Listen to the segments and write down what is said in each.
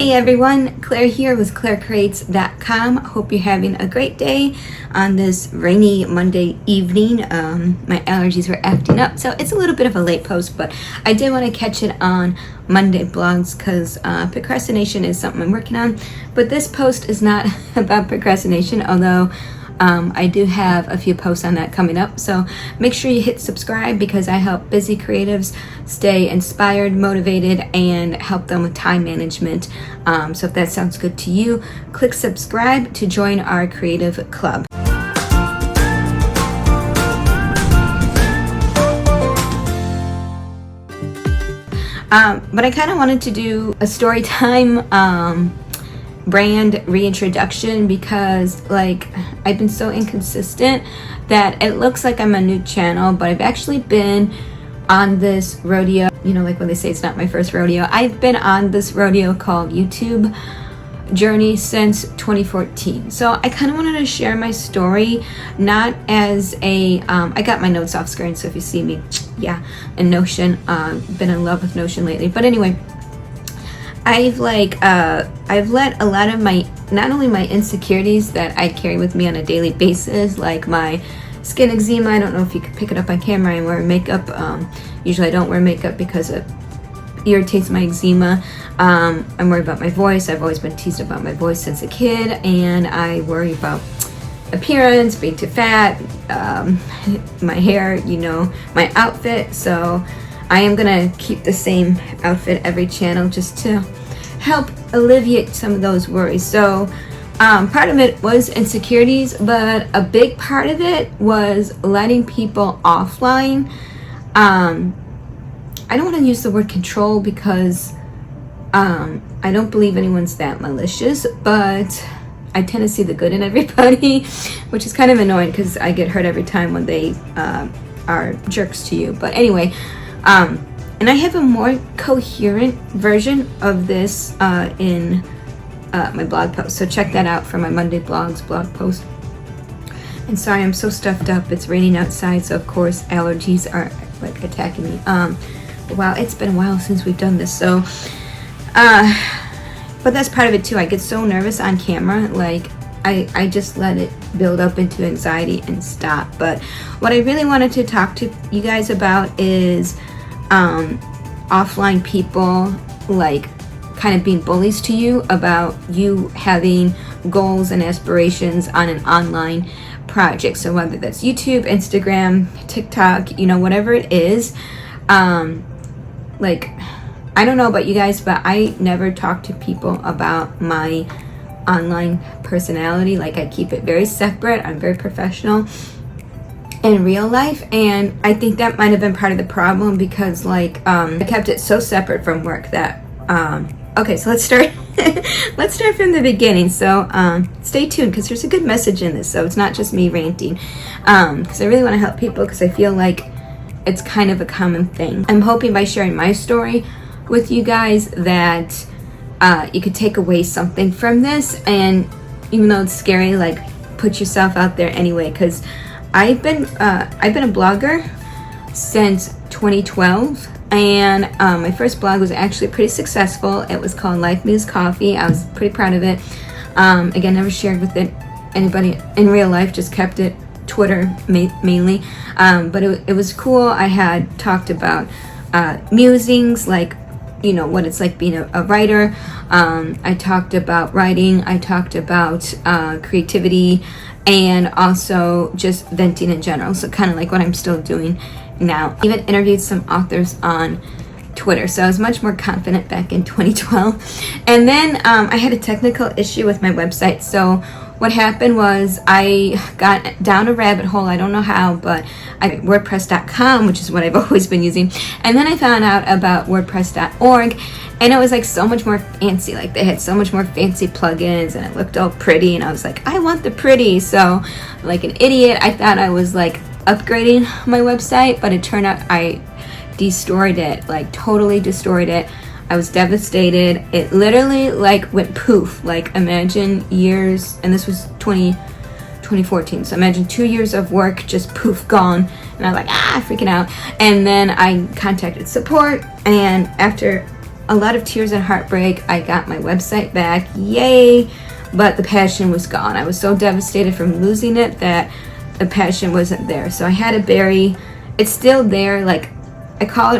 Hey everyone, Claire here with ClaireCreates.com. Hope you're having a great day on this rainy Monday evening. My allergies were acting up, so it's a little bit of a late post, but I did want to catch it on Monday blogs because procrastination is something I'm working on. But this post is not about procrastination, although I do have a few posts on that coming up, so make sure you hit subscribe because I help busy creatives stay inspired, motivated, and help them with time management. So if that sounds good to you, click subscribe to join our creative club. But I kind of wanted to do a story time brand reintroduction because I've been so inconsistent that it looks like I'm a new channel, but I've actually been on this rodeo, like when they say it's not my first rodeo. I've been on this rodeo called YouTube journey since 2014. So I kind of wanted to share my story, not as a I got my notes off screen, so if you see me, yeah, in Notion, been in love with Notion lately. But anyway, I've let a lot of my, not only my insecurities that I carry with me on a daily basis, like my skin eczema. I don't know if you could pick it up on camera. I'm wearing makeup. Usually I don't wear makeup because it irritates my eczema. I'm worried about my voice. I've always been teased about my voice since a kid, and I worry about appearance, being too fat, my hair, my outfit. So I am gonna keep the same outfit every channel just to help alleviate some of those worries. So part of it was insecurities, but a big part of it was letting people offline. I don't want to use the word control because I don't believe anyone's that malicious, but I tend to see the good in everybody, which is kind of annoying because I get hurt every time when they are jerks to you. But anyway, and I have a more coherent version of this in my blog post, so check that out for my Monday blogs blog post. And sorry, I'm so stuffed up. It's raining outside, so of course allergies are attacking me. Wow, it's been a while since we've done this, so but that's part of it too. I get so nervous on camera, I just let it build up into anxiety and stop. But what I really wanted to talk to you guys about is offline people kind of being bullies to you about you having goals and aspirations on an online project. So whether that's YouTube, Instagram, TikTok, whatever it is, I don't know about you guys, but I never talk to people about my online personality. I keep it very separate. I'm very professional in real life, and I think that might have been part of the problem because I kept it so separate from work that okay, so let's start let's start from the beginning. So stay tuned because there's a good message in this, so it's not just me ranting, because I really want to help people because I feel like it's kind of a common thing. I'm hoping by sharing my story with you guys that you could take away something from this, and even though it's scary, put yourself out there anyway, because I've been a blogger since 2012, and my first blog was actually pretty successful. It was called Life Means Coffee. I was pretty proud of it. Again, never shared with anybody in real life, just kept it Twitter mainly, but it was cool. I had talked about musings, what it's like being a writer. I talked about writing. I talked about creativity, and also just venting in general, so kind of like what I'm still doing now. Even interviewed some authors on Twitter, so I was much more confident back in 2012. And then I had a technical issue with my website. So what happened was I got down a rabbit hole, I don't know how, but WordPress.com, which is what I've always been using, and then I found out about WordPress.org, and it was so much more fancy. They had so much more fancy plugins, and it looked all pretty, and I was like, I want the pretty. So like an idiot, I thought I was upgrading my website, but it turned out I destroyed it, totally destroyed it. I was devastated. It literally went poof. Imagine years, and this was 2014, so imagine 2 years of work just poof, gone. And I was freaking out. And then I contacted support, and after a lot of tears and heartbreak. I got my website back, yay, but the passion was gone. I was so devastated from losing it that the passion wasn't there. So I had to bury. It's still there, like I call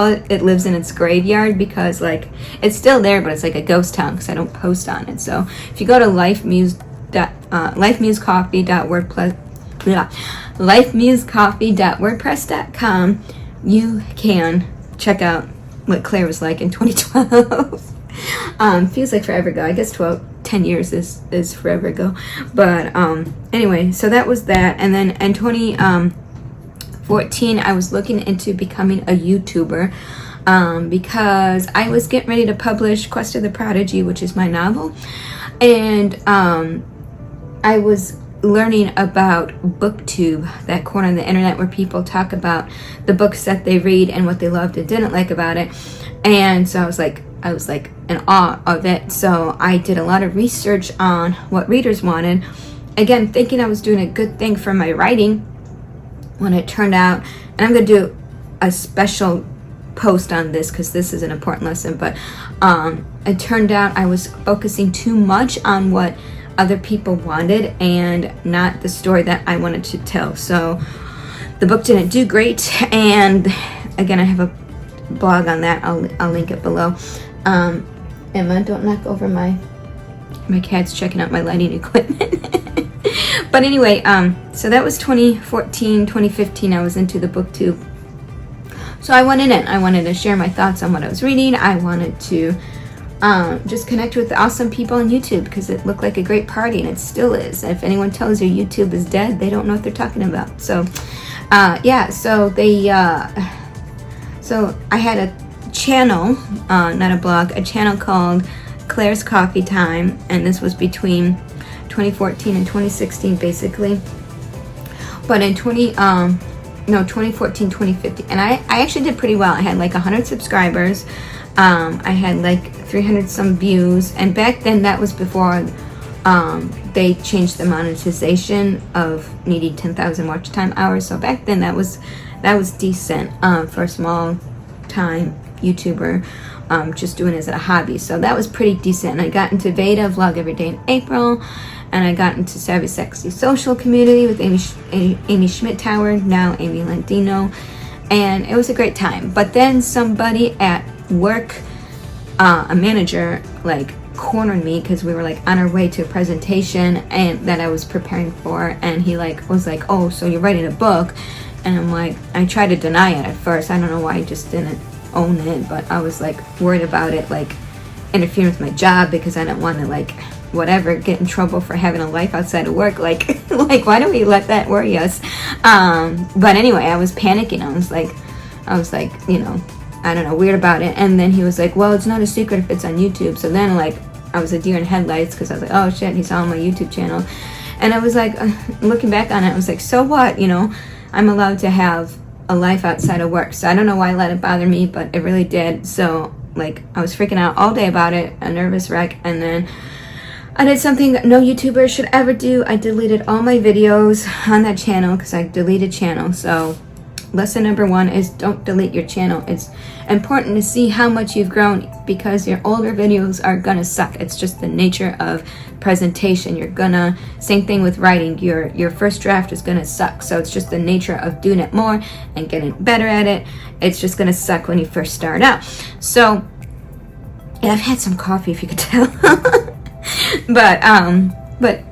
it it lives in its graveyard, because like it's still there, but it's like a ghost town because I don't post on it. So if you go to lifemusecoffee.wordpress.com, you can check out what Claire was like in 2012. Feels like forever ago. I guess 10 years is forever ago. But anyway, so that was that. And then in 2014, I was looking into becoming a YouTuber, because I was getting ready to publish Quest of the Prodigy, which is my novel. And I was learning about BookTube, that corner on the internet where people talk about the books that they read and what they loved and didn't like about it. And so I was like in awe of it. So I did a lot of research on what readers wanted, again thinking I was doing a good thing for my writing, when it turned out, and I'm going to do a special post on this because this is an important lesson, but it turned out I was focusing too much on what other people wanted and not the story that I wanted to tell. So the book didn't do great, and again I have a blog on that. I'll link it below. Emma, don't knock over my cat's checking out my lighting equipment. But anyway, so that was 2014. 2015 I was into the BookTube. So I went in it. I wanted to share my thoughts on what I was reading. I wanted to just connect with awesome people on YouTube, because it looked like a great party, and it still is. If anyone tells you YouTube is dead, they don't know what they're talking about. So yeah, so so I had a channel, not a blog, a channel called Claire's Coffee Time, and this was between 2014 and 2016 basically. But in 2014, 2015, and I actually did pretty well. I had like 100 subscribers. I had like 300 some views, and back then that was before they changed the monetization of needing 10,000 watch time hours. So back then that was decent for a small time YouTuber, just doing it as a hobby. So that was pretty decent. And I got into Veda Vlog Every Day in April, and I got into Savvy Sexy Social Community with Amy Schmidt-Tower, now Amy Landino, and it was a great time. But then somebody at work, a manager, like cornered me because we were like on our way to a presentation and that I was preparing for, and he like was like, "Oh, so you're writing a book?" And I'm like, I tried to deny it at first. I don't know why I just didn't own it, but I was like worried about it like interfering with my job, because I didn't want to like whatever get in trouble for having a life outside of work. Like why do we let that worry us? But anyway, I was panicking. I was like you know, I don't know, weird about it. And then he was like, "Well, it's not a secret if it's on YouTube." So then like I was a deer in headlights, because I was like, oh shit, he's on my YouTube channel. And I was like, looking back on it, I was like, so what, you know, I'm allowed to have a life outside of work. So I don't know why I let it bother me, but it really did. So like I was freaking out all day about it, a nervous wreck. And then I did something that no YouTuber should ever do. I deleted all my videos on that channel, because I deleted channel. So lesson number 1 is don't delete your channel. It's important to see how much you've grown, because your older videos are gonna suck. It's just the nature of presentation. Same thing with writing. Your first draft is gonna suck. So it's just the nature of doing it more and getting better at it. It's just gonna suck when you first start out. So yeah, I've had some coffee, if you could tell. But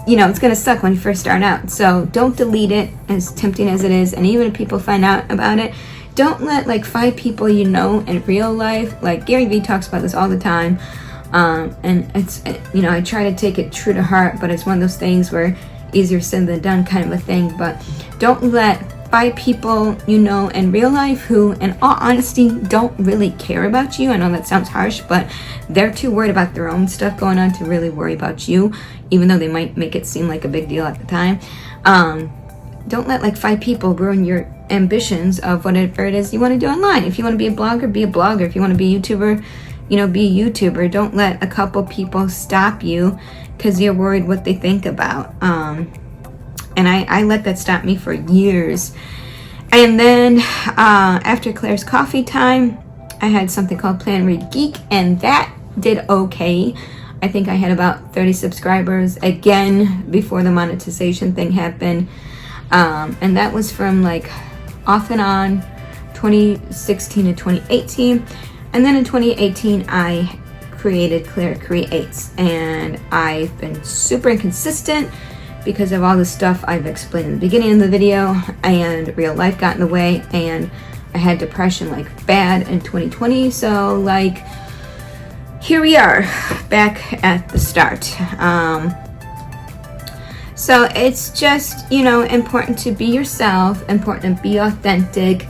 you know, it's gonna suck when you first start out. So don't delete it, as tempting as it is. And even if people find out about it, don't let like 5 people you know in real life, like Gary Vee talks about this all the time, and it's, you know, I try to take it true to heart, but it's one of those things where easier said than done kind of a thing. But don't let 5 people you know in real life who, in all honesty, don't really care about you. I know that sounds harsh, but they're too worried about their own stuff going on to really worry about you, even though they might make it seem like a big deal at the time. Don't let like 5 people ruin your ambitions of whatever it is you want to do online. If you want to be a blogger, be a blogger. If you want to be a YouTuber, you know, be a YouTuber. Don't let a couple people stop you because you're worried what they think about. And I let that stop me for years. And then after Claire's Coffee Time, I had something called Plan Read Geek, and that did okay. I think I had about 30 subscribers again before the monetization thing happened. And that was from like off and on 2016 to 2018. And then in 2018, I created Claire Creates, and I've been super inconsistent because of all the stuff I've explained in the beginning of the video, and real life got in the way, and I had depression like bad in 2020. So like, here we are back at the start. So it's just, you know, important to be yourself, important to be authentic,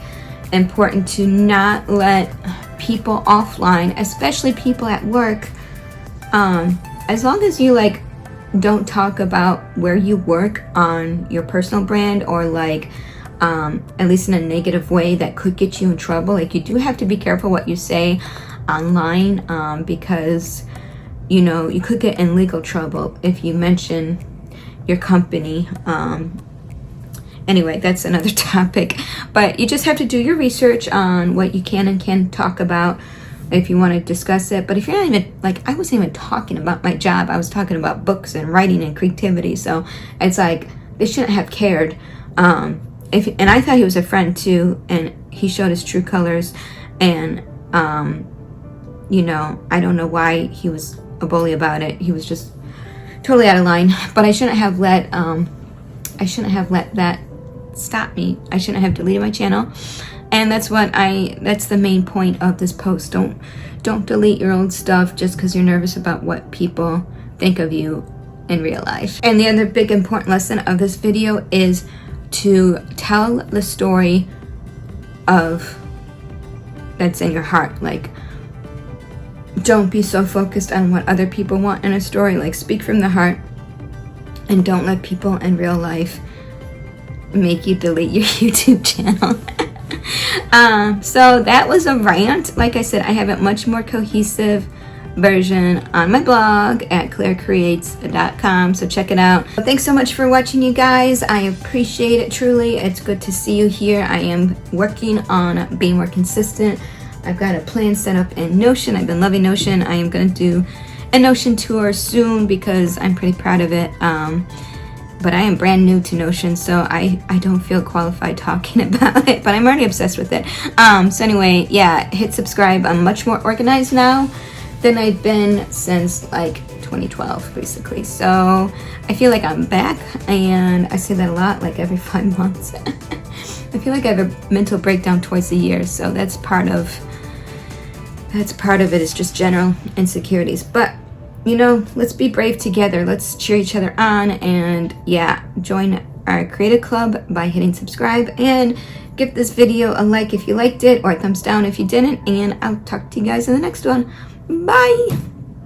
important to not let people offline, especially people at work, as long as you like don't talk about where you work on your personal brand, or like at least in a negative way that could get you in trouble. Like, you do have to be careful what you say online, because you know, you could get in legal trouble if you mention your company. Anyway, that's another topic, but you just have to do your research on what you can and can't talk about if you want to discuss it. But if you're not even, like, I wasn't even talking about my job, I was talking about books and writing and creativity, so it's like they shouldn't have cared. And I thought he was a friend too, and he showed his true colors, and you know, I don't know why he was a bully about it. He was just totally out of line. But I shouldn't have let that stop me. I shouldn't have deleted my channel. And that's the main point of this post. Don't delete your old stuff just because you're nervous about what people think of you in real life. And the other big important lesson of this video is to tell the story of that's in your heart. Like, don't be so focused on what other people want in a story. Like, speak from the heart, and don't let people in real life make you delete your YouTube channel. So that was a rant. Like I said, I have a much more cohesive version on my blog at clairecreates.com, so check it out. Thanks so much for watching, you guys. I appreciate it truly. It's good to see you here. I am working on being more consistent. I've got a plan set up in Notion. I've been loving Notion. I am going to do a Notion tour soon because I'm pretty proud of it. But I am brand new to Notion, so I don't feel qualified talking about it, but I'm already obsessed with it. So anyway, yeah, hit subscribe. I'm much more organized now than I've been since like 2012, basically. So I feel like I'm back, and I say that a lot, like every 5 months. I feel like I have a mental breakdown twice a year, so that's part of it, is just general insecurities. But you know, let's be brave together. Let's cheer each other on, and yeah, join our creative club by hitting subscribe, and give this video a like if you liked it, or a thumbs down if you didn't, and I'll talk to you guys in the next one. Bye!